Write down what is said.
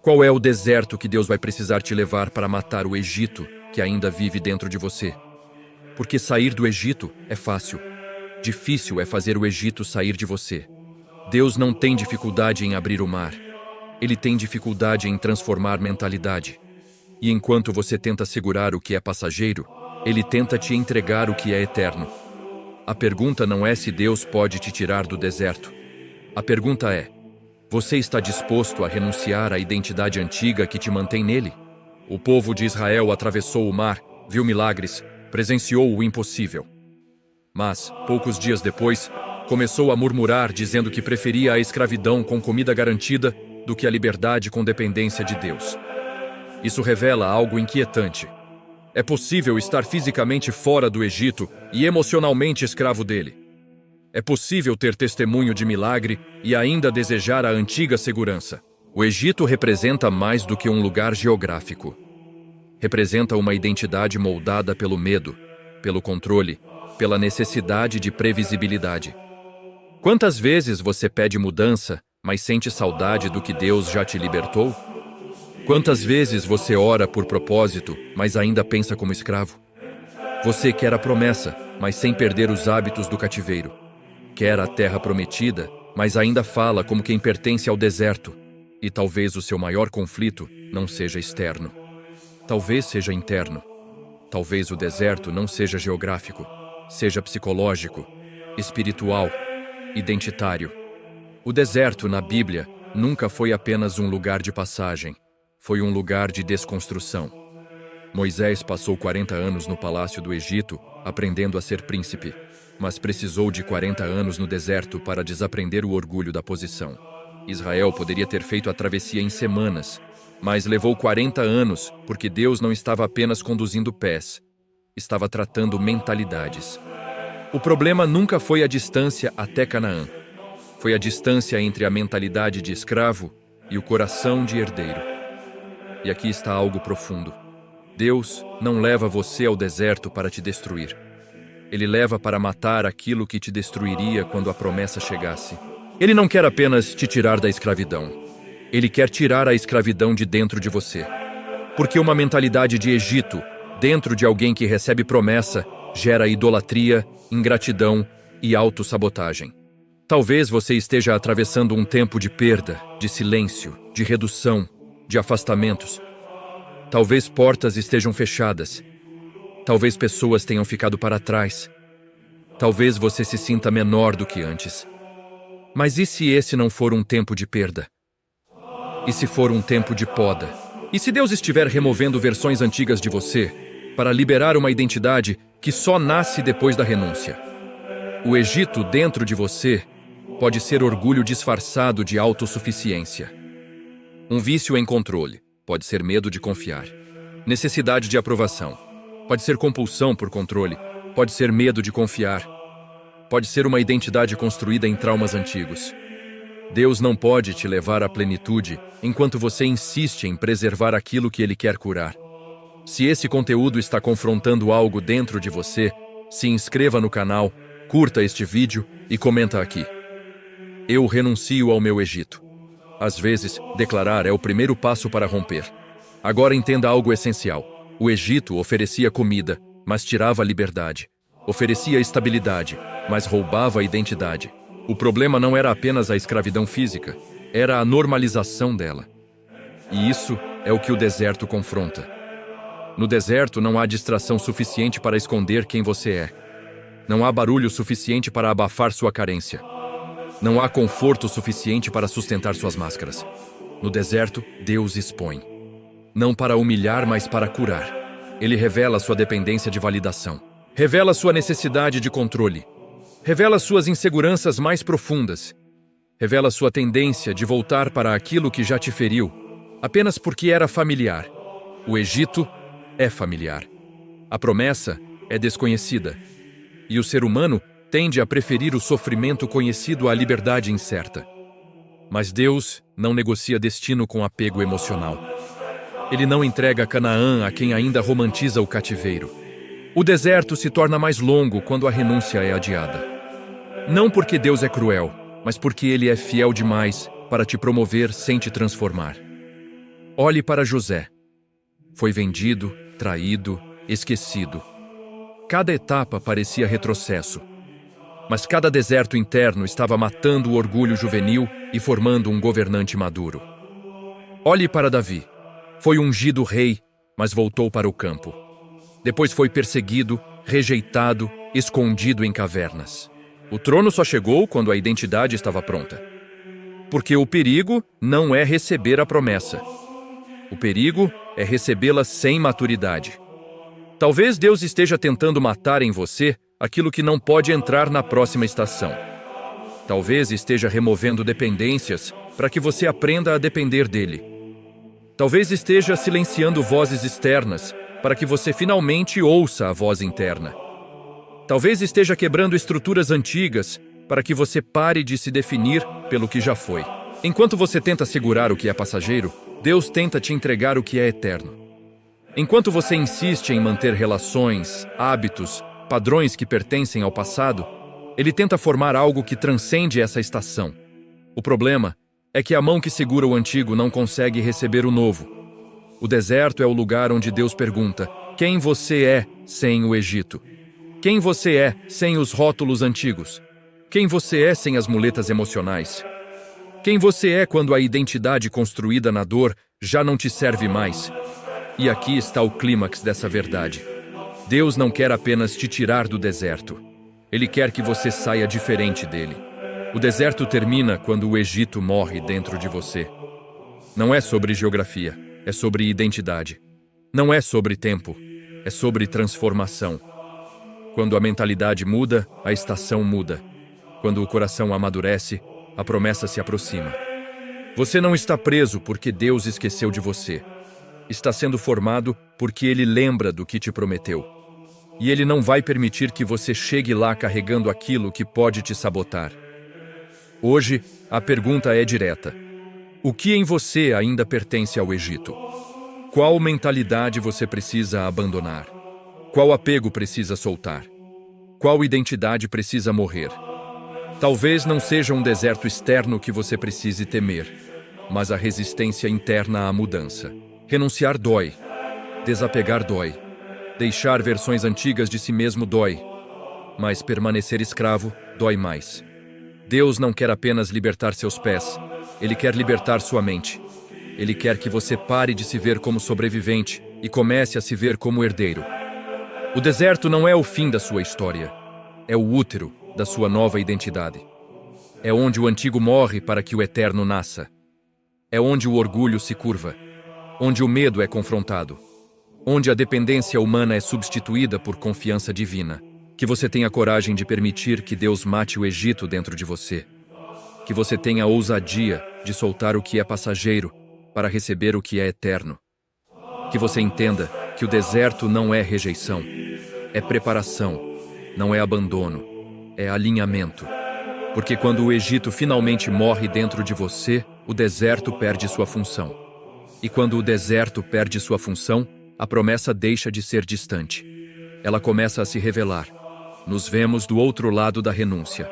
Qual é o deserto que Deus vai precisar te levar para matar o Egito que ainda vive dentro de você? Porque sair do Egito é fácil. Difícil é fazer o Egito sair de você. Deus não tem dificuldade em abrir o mar. Ele tem dificuldade em transformar mentalidade. E enquanto você tenta segurar o que é passageiro, Ele tenta te entregar o que é eterno. A pergunta não é se Deus pode te tirar do deserto. A pergunta é: você está disposto a renunciar à identidade antiga que te mantém nele? O povo de Israel atravessou o mar, viu milagres, presenciou o impossível. Mas, poucos dias depois, começou a murmurar dizendo que preferia a escravidão com comida garantida do que a liberdade com dependência de Deus. Isso revela algo inquietante. É possível estar fisicamente fora do Egito e emocionalmente escravo dele. É possível ter testemunho de milagre e ainda desejar a antiga segurança. O Egito representa mais do que um lugar geográfico. Representa uma identidade moldada pelo medo, pelo controle, pela necessidade de previsibilidade. Quantas vezes você pede mudança, mas sente saudade do que Deus já te libertou? Quantas vezes você ora por propósito, mas ainda pensa como escravo? Você quer a promessa, mas sem perder os hábitos do cativeiro. Quer a terra prometida, mas ainda fala como quem pertence ao deserto. E talvez o seu maior conflito não seja externo. Talvez seja interno. Talvez o deserto não seja geográfico, seja psicológico, espiritual, identitário. O deserto na Bíblia nunca foi apenas um lugar de passagem. Foi um lugar de desconstrução. Moisés passou 40 anos no palácio do Egito, aprendendo a ser príncipe, mas precisou de 40 anos no deserto para desaprender o orgulho da posição. Israel poderia ter feito a travessia em semanas, mas levou 40 anos porque Deus não estava apenas conduzindo pés, estava tratando mentalidades. O problema nunca foi a distância até Canaã. Foi a distância entre a mentalidade de escravo e o coração de herdeiro. E aqui está algo profundo. Deus não leva você ao deserto para te destruir. Ele leva para matar aquilo que te destruiria quando a promessa chegasse. Ele não quer apenas te tirar da escravidão. Ele quer tirar a escravidão de dentro de você. Porque uma mentalidade de Egito, dentro de alguém que recebe promessa, gera idolatria, ingratidão e autossabotagem. Talvez você esteja atravessando um tempo de perda, de silêncio, de redução, de afastamentos. Talvez portas estejam fechadas. Talvez pessoas tenham ficado para trás. Talvez você se sinta menor do que antes. Mas e se esse não for um tempo de perda? E se for um tempo de poda? E se Deus estiver removendo versões antigas de você para liberar uma identidade que só nasce depois da renúncia? O Egito dentro de você pode ser orgulho disfarçado de autossuficiência. Um vício em controle pode ser medo de confiar. Necessidade de aprovação pode ser compulsão por controle, pode ser medo de confiar. Pode ser uma identidade construída em traumas antigos. Deus não pode te levar à plenitude enquanto você insiste em preservar aquilo que Ele quer curar. Se esse conteúdo está confrontando algo dentro de você, se inscreva no canal, curta este vídeo e comenta aqui. Eu renuncio ao meu Egito. Às vezes, declarar é o primeiro passo para romper. Agora entenda algo essencial. O Egito oferecia comida, mas tirava a liberdade. Oferecia estabilidade, mas roubava a identidade. O problema não era apenas a escravidão física, era a normalização dela. E isso é o que o deserto confronta. No deserto não há distração suficiente para esconder quem você é. Não há barulho suficiente para abafar sua carência. Não há conforto suficiente para sustentar suas máscaras. No deserto, Deus expõe. Não para humilhar, mas para curar. Ele revela sua dependência de validação. Revela sua necessidade de controle. Revela suas inseguranças mais profundas. Revela sua tendência de voltar para aquilo que já te feriu, apenas porque era familiar. O Egito é familiar. A promessa é desconhecida. E o ser humano tende a preferir o sofrimento conhecido à liberdade incerta. Mas Deus não negocia destino com apego emocional. Ele não entrega Canaã a quem ainda romantiza o cativeiro. O deserto se torna mais longo quando a renúncia é adiada. Não porque Deus é cruel, mas porque Ele é fiel demais para te promover sem te transformar. Olhe para José. Foi vendido, traído, esquecido. Cada etapa parecia retrocesso. Mas cada deserto interno estava matando o orgulho juvenil e formando um governante maduro. Olhe para Davi. Foi ungido rei, mas voltou para o campo. Depois foi perseguido, rejeitado, escondido em cavernas. O trono só chegou quando a identidade estava pronta. Porque o perigo não é receber a promessa. O perigo é recebê-la sem maturidade. Talvez Deus esteja tentando matar em você aquilo que não pode entrar na próxima estação. Talvez esteja removendo dependências para que você aprenda a depender dele. Talvez esteja silenciando vozes externas para que você finalmente ouça a voz interna. Talvez esteja quebrando estruturas antigas para que você pare de se definir pelo que já foi. Enquanto você tenta segurar o que é passageiro, Deus tenta te entregar o que é eterno. Enquanto você insiste em manter relações, hábitos, padrões que pertencem ao passado, Ele tenta formar algo que transcende essa estação. O problema é que a mão que segura o antigo não consegue receber o novo. O deserto é o lugar onde Deus pergunta: quem você é sem o Egito? Quem você é sem os rótulos antigos? Quem você é sem as muletas emocionais? Quem você é quando a identidade construída na dor já não te serve mais? E aqui está o clímax dessa verdade. Deus não quer apenas te tirar do deserto. Ele quer que você saia diferente dele. O deserto termina quando o Egito morre dentro de você. Não é sobre geografia, é sobre identidade. Não é sobre tempo, é sobre transformação. Quando a mentalidade muda, a estação muda. Quando o coração amadurece, a promessa se aproxima. Você não está preso porque Deus esqueceu de você. Está sendo formado porque Ele lembra do que te prometeu. E Ele não vai permitir que você chegue lá carregando aquilo que pode te sabotar. Hoje, a pergunta é direta. O que em você ainda pertence ao Egito? Qual mentalidade você precisa abandonar? Qual apego precisa soltar? Qual identidade precisa morrer? Talvez não seja um deserto externo que você precise temer, mas a resistência interna à mudança. Renunciar dói. Desapegar dói. Deixar versões antigas de si mesmo dói. Mas permanecer escravo dói mais. Deus não quer apenas libertar seus pés. Ele quer libertar sua mente. Ele quer que você pare de se ver como sobrevivente e comece a se ver como herdeiro. O deserto não é o fim da sua história. É o útero da sua nova identidade. É onde o antigo morre para que o eterno nasça. É onde o orgulho se curva. Onde o medo é confrontado. Onde a dependência humana é substituída por confiança divina. Que você tenha coragem de permitir que Deus mate o Egito dentro de você. Que você tenha a ousadia de soltar o que é passageiro para receber o que é eterno. Que você entenda que o deserto não é rejeição. É preparação. Não é abandono. É alinhamento. Porque quando o Egito finalmente morre dentro de você, o deserto perde sua função. E quando o deserto perde sua função, a promessa deixa de ser distante. Ela começa a se revelar. Nos vemos do outro lado da renúncia.